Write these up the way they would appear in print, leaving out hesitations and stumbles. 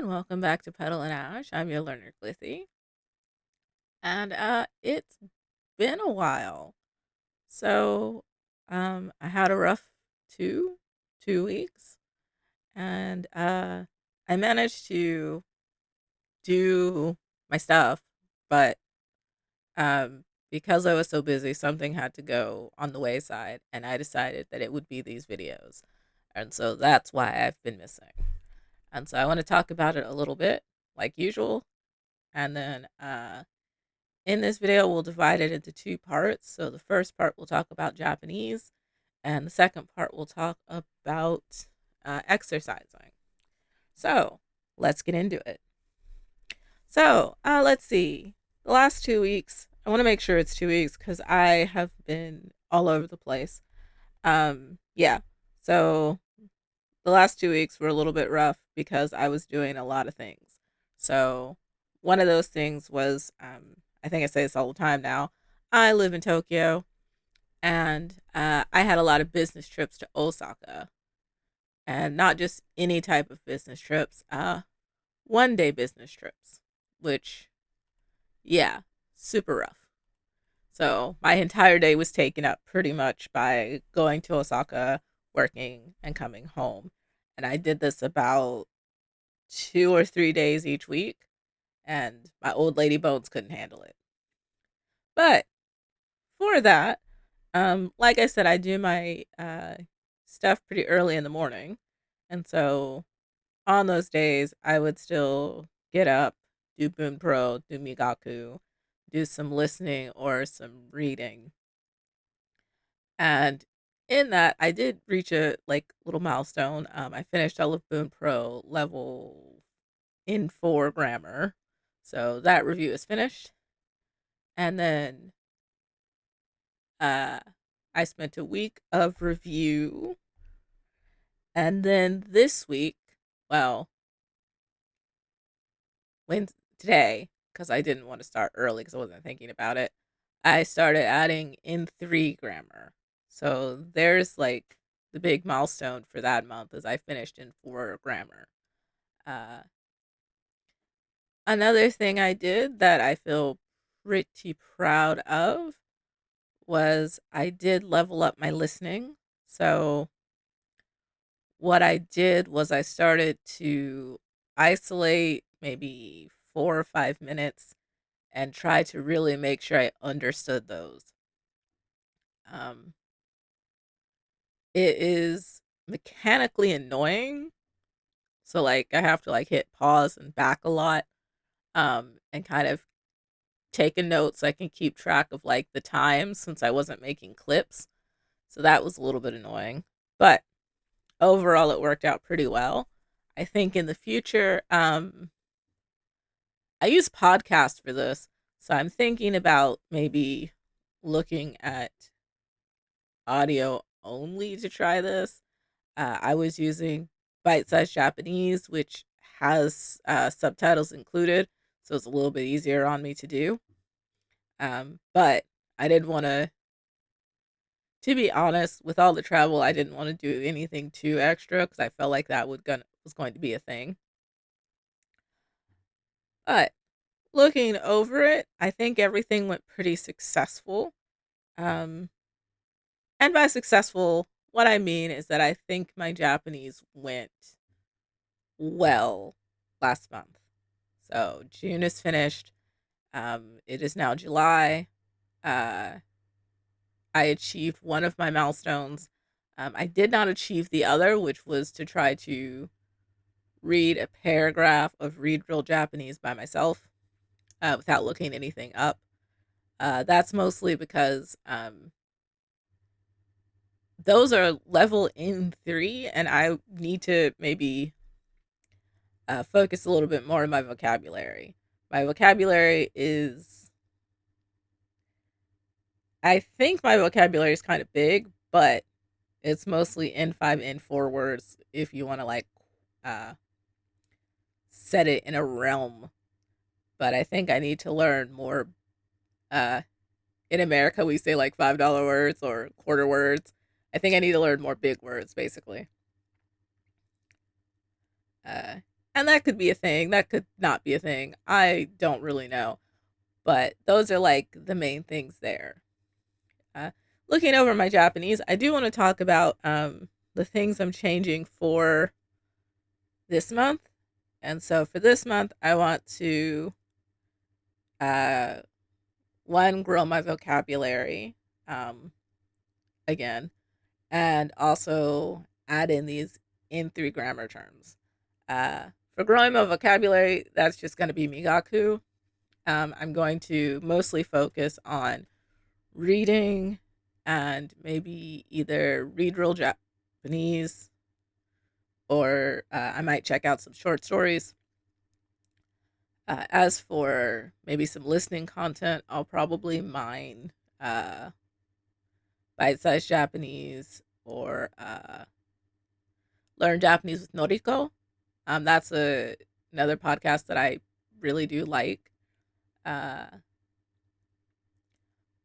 everyone. Welcome back to Pedal and Ash. I'm your learner, Glithy. And it's been a while. So I had a rough two two weeks, and I managed to do my stuff, but because I was so busy, something had to go on the wayside, and I decided that it would be these videos. And so that's why I've been missing. And so I want to talk about it a little bit, like usual. And then in this video, we'll divide it into two parts. So the first part, we'll talk about Japanese, and the second part, we'll talk about exercising. So let's get into it. So let's see. The last 2 weeks, I want to make sure it's 2 weeks because I have been all over the place. Yeah. So the last 2 weeks were a little bit rough because I was doing a lot of things. So one of those things was, I think I say this all the time now. I live in Tokyo, and I had a lot of business trips to Osaka, and not just any type of business trips. 1 day business trips, which, yeah, super rough. So my entire day was taken up pretty much by going to Osaka, working, and coming home. And I did this about 2 or 3 days each week, and my old lady bones couldn't handle it. But for that, like I said, I do my stuff pretty early in the morning, and so on those days, I would still get up, do Boon Pro, do Migaku, do some listening or some reading, and in that, I did reach a like little milestone. I finished all of Boon Pro level in 4 grammar, so that review is finished, and then uh, I spent a week of review, and then this week, well, when today, because I didn't want to start early because I wasn't thinking about it, I started adding in 3 grammar. So there's like the big milestone for that month is I finished in 4 grammar. Uh, Another thing I did that I feel pretty proud of was I did level up my listening. So what I did was I started to isolate maybe 4 or 5 minutes and try to really make sure I understood those. Um, it is mechanically annoying. So like I have to like hit pause and back a lot, and kind of take a note so I can keep track of like the time since I wasn't making clips. So that was a little bit annoying. But overall it worked out pretty well. I think in the future, I use podcasts for this. So I'm thinking about maybe looking at audio only to try this. I was using Bite Size Japanese, which has subtitles included, so it's a little bit easier on me to do. But I didn't want to be honest, with all the travel, I didn't want to do anything too extra because I felt like that was going to be a thing. But looking over it, I think everything went pretty successful. Um, and by successful, what I mean is that I think my Japanese went well last month. So June is finished. It is now July. Uh, I achieved one of my milestones. I did not achieve the other, which was to try to read a paragraph of Read Real Japanese by myself without looking anything up. That's mostly because those are level in 3, and I need to maybe focus a little bit more on my vocabulary. My vocabulary is, I think my vocabulary is kind of big, but it's mostly N5, N4 words if you want to like uh, set it in a realm. But I think I need to learn more. Uh, in America, we say like $5 words or quarter words. I think I need to learn more big words, basically. Uh, And that could be a thing, that could not be a thing. I don't really know. But those are like the main things there. Uh, Looking over my Japanese, I do want to talk about the things I'm changing for this month. And so for this month, I want to uh, one, grow my vocabulary um, again, and also add in these in three grammar terms. For growing my vocabulary, that's just going to be migaku. I'm going to mostly focus on reading and maybe either read real Japanese or I might check out some short stories. As for maybe some listening content, I'll probably mine uh, bite sized Japanese or learn Japanese with Noriko. That's another podcast that I really do like. Uh,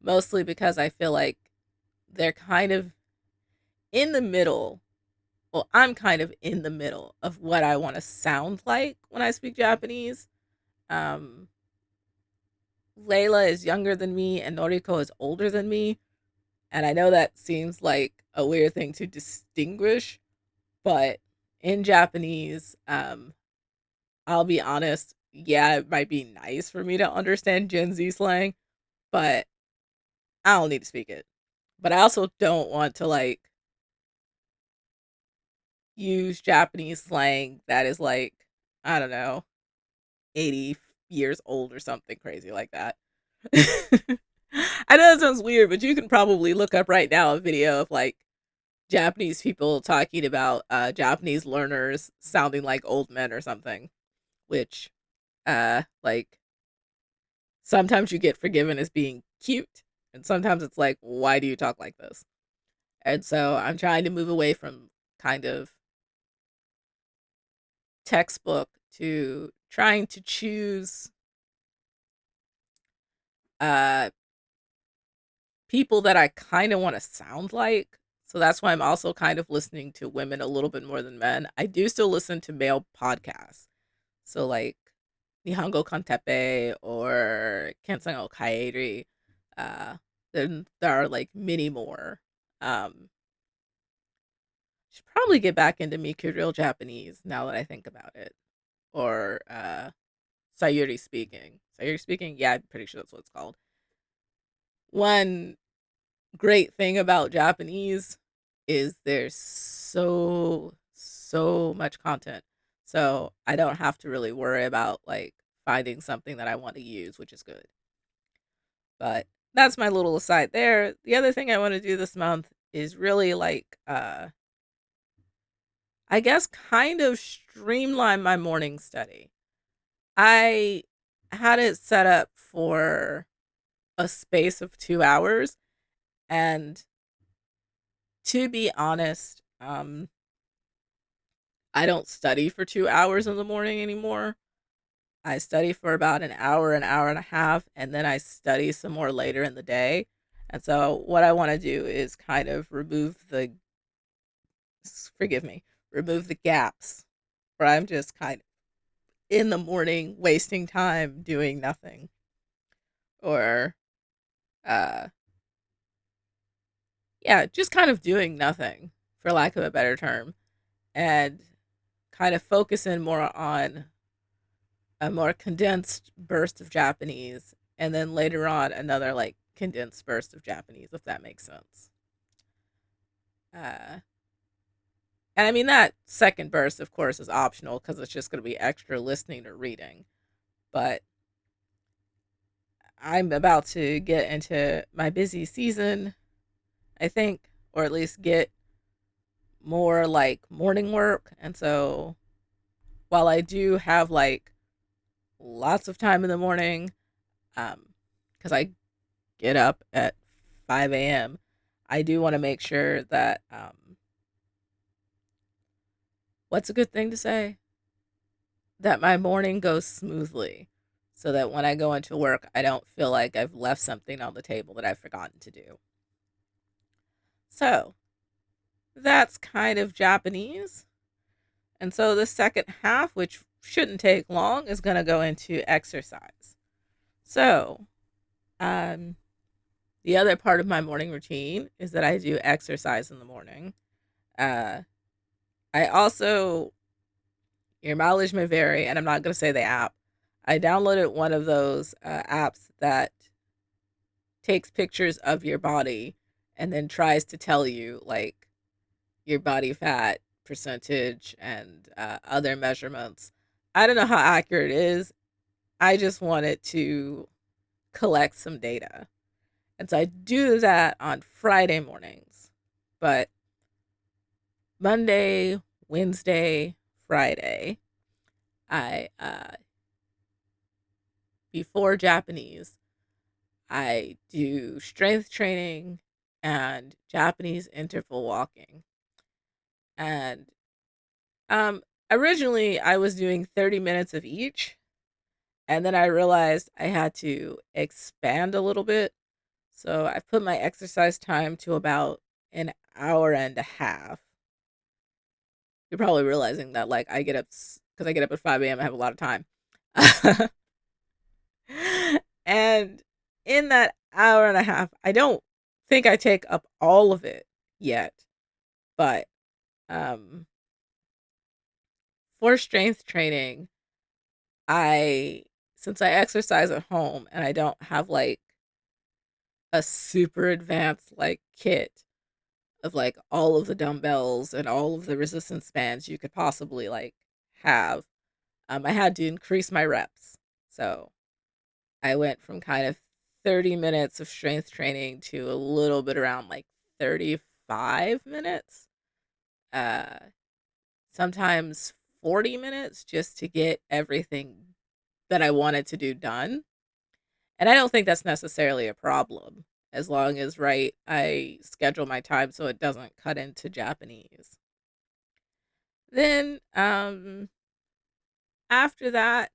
Mostly because I feel like they're kind of in the middle. Well, I'm kind of in the middle of what I want to sound like when I speak Japanese. Um, Layla is younger than me and Noriko is older than me. And I know that seems like a weird thing to distinguish, but in Japanese, I'll be honest, yeah, it might be nice for me to understand Gen Z slang, but I don't need to speak it. But I also don't want to like use Japanese slang that is like, I don't know, 80 years old or something crazy like that. I know that sounds weird, but you can probably look up right now a video of like Japanese people talking about Japanese learners sounding like old men or something, which like sometimes you get forgiven as being cute, and sometimes it's like, why do you talk like this? And so I'm trying to move away from kind of textbook to trying to choose uh people that I kind of want to sound like. So that's why I'm also kind of listening to women a little bit more than men. I do still listen to male podcasts. So like Nihongo Kantepe or Kensan o Kaeri. Uh then there are like many more. Um should probably get back into Miku Real Japanese now that I think about it. Or Sayuri speaking. Sayuri speaking, yeah, I'm pretty sure that's what it's called. One great thing about Japanese is there's so much content. So I don't have to really worry about like finding something that I want to use, which is good. But that's my little aside there. The other thing I want to do this month is really like I guess kind of streamline my morning study. I had it set up for a space of 2 hours, and to be honest, I don't study for 2 hours in the morning anymore. I study for about an hour and a half, and then I study some more later in the day. And so what I want to do is kind of forgive me, remove the gaps where I'm just kind of in the morning wasting time doing nothing or uh yeah, just kind of doing nothing for lack of a better term, and kind of focusing more on a more condensed burst of Japanese, and then later on another like condensed burst of Japanese, if that makes sense. Uh, and I mean that second burst, of course, is optional because it's just going to be extra listening or reading. But I'm about to get into my busy season, I think, or at least get more like morning work, and so while I do have like lots of time in the morning, because I get up at 5 a.m., I do want to make sure that, what's a good thing to say? That my morning goes smoothly so that when I go into work, I don't feel like I've left something on the table that I've forgotten to do. So that's kind of Japanese. And so the second half, which shouldn't take long, is going to go into exercise. So, um, the other part of my morning routine is that I do exercise in the morning. Uh, I also, your mileage may vary, and I'm not going to say the app. I downloaded one of those apps that takes pictures of your body and then tries to tell you like your body fat percentage and other measurements. I don't know how accurate it is. I just wanted to collect some data. And so I do that on Friday mornings. But Monday, Wednesday, Friday, I before Japanese, I do strength training and Japanese interval walking. And um originally I was doing 30 minutes of each, and then I realized I had to expand a little bit. So I put my exercise time to about an hour and a half. You're probably realizing that like I get up because I get up at 5 a.m. I have a lot of time. And in that hour and a half, I don't think I take up all of it yet, but um for strength training, I since I exercise at home and I don't have like a super advanced like kit of like all of the dumbbells and all of the resistance bands you could possibly like have, I had to increase my reps. So I went from kind of 30 minutes of strength training to a little bit around like 35 minutes. Uh Sometimes 40 minutes just to get everything that I wanted to do done. And I don't think that's necessarily a problem as long as right I schedule my time so it doesn't cut into Japanese. Then after that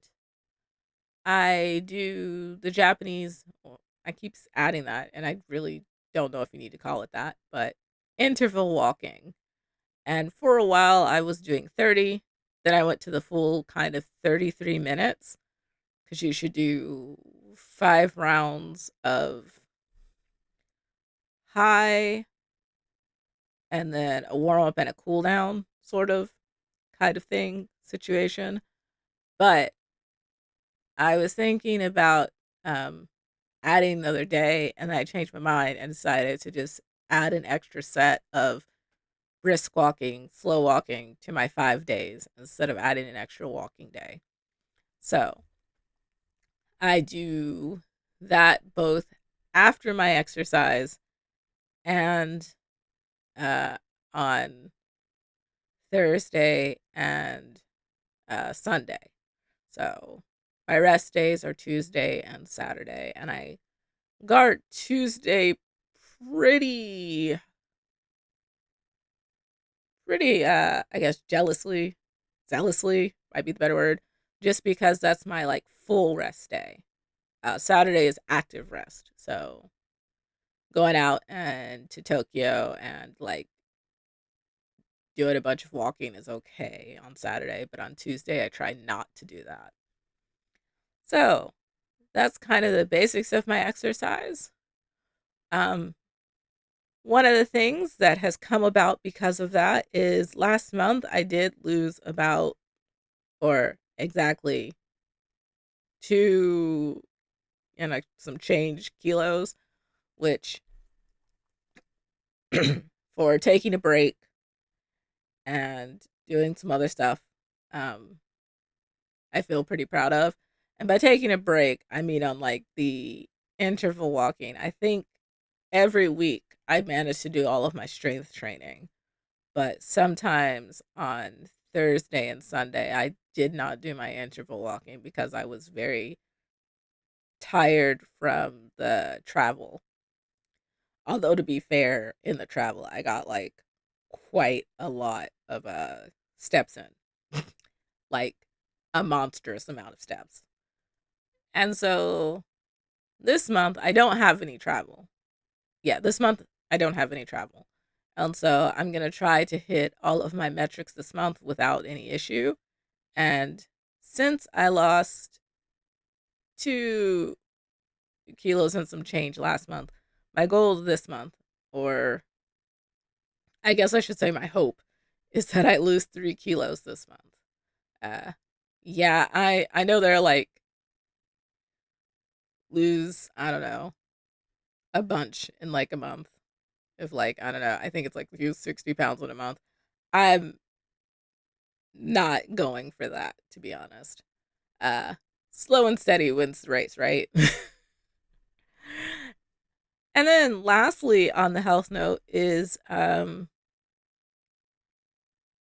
I do the Japanese, well, I keep adding that and I really don't know if you need to call it that, but interval walking. And for a while I was doing 30, then I went to the full kind of 33 minutes because you should do 5 rounds of high and then a warm up and a cool down sort of kind of thing situation. But I was thinking about um, adding another day, and I changed my mind and decided to just add an extra set of brisk walking, slow walking to my 5 days instead of adding an extra walking day. So I do that both after my exercise and uh, on Thursday and Sunday. So my rest days are Tuesday and Saturday, and I guard Tuesday pretty, pretty, I guess zealously might be the better word, just because that's my like full rest day. Saturday is active rest, so going out and to Tokyo and like doing a bunch of walking is okay on Saturday, but on Tuesday I try not to do that. So that's kind of the basics of my exercise. Um, One of the things that has come about because of that is last month I did lose about, or exactly, two and like some change kilos, which for taking a break and doing some other stuff, um, I feel pretty proud of. And by taking a break, I mean on like the interval walking. I think every week I manage to do all of my strength training, but sometimes on Thursday and Sunday I did not do my interval walking because I was very tired from the travel. Although to be fair, in the travel I got like quite a lot of steps in. Like a monstrous amount of steps. And so this month I don't have any travel. Yeah, this month I don't have any travel. And so I'm going to try to hit all of my metrics this month without any issue and since I lost 2 kilos and some change last month, my goal this month, or I guess I should say my hope, is that I lose 3 kilos this month. Uh, yeah, I know they're like lose, I don't know, a bunch in like a month. If like, I don't know, I think it's like lose 60 pounds in a month. I'm not going for that, to be honest. Uh, Slow and steady wins the race, right? And then lastly on the health note is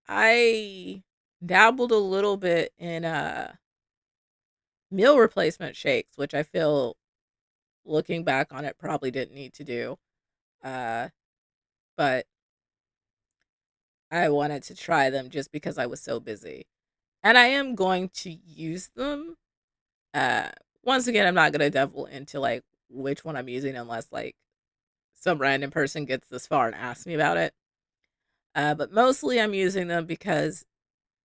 I dabbled a little bit in meal replacement shakes, which I feel looking back on it probably didn't need to do. Uh but I wanted to try them just because I was so busy. And I am going to use them. Uh Once again, I'm not going to devil into like which one I'm using unless like some random person gets this far and asks me about it. But mostly I'm using them because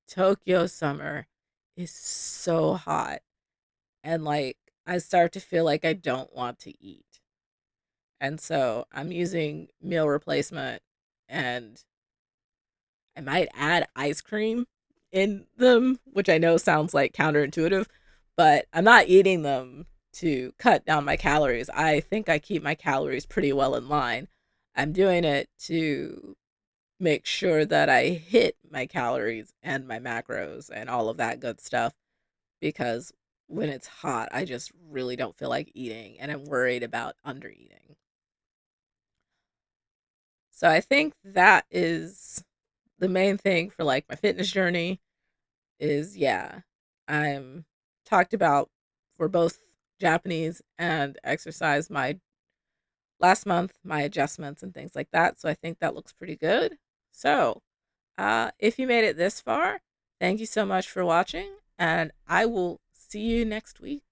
Tokyo summer is so hot and like I start to feel like I don't want to eat. And so I'm using meal replacement and I might add ice cream in them, which I know sounds like counterintuitive, but I'm not eating them to cut down my calories. I think I keep my calories pretty well in line. I'm doing it to make sure that I hit my calories and my macros and all of that good stuff because when it's hot, I just really don't feel like eating and I'm worried about under eating. So I think that is the main thing for like my fitness journey is yeah, I'm talked about for both Japanese and exercise my last month, my adjustments and things like that. So I think that looks pretty good. So if you made it this far, thank you so much for watching, and I will see you next week.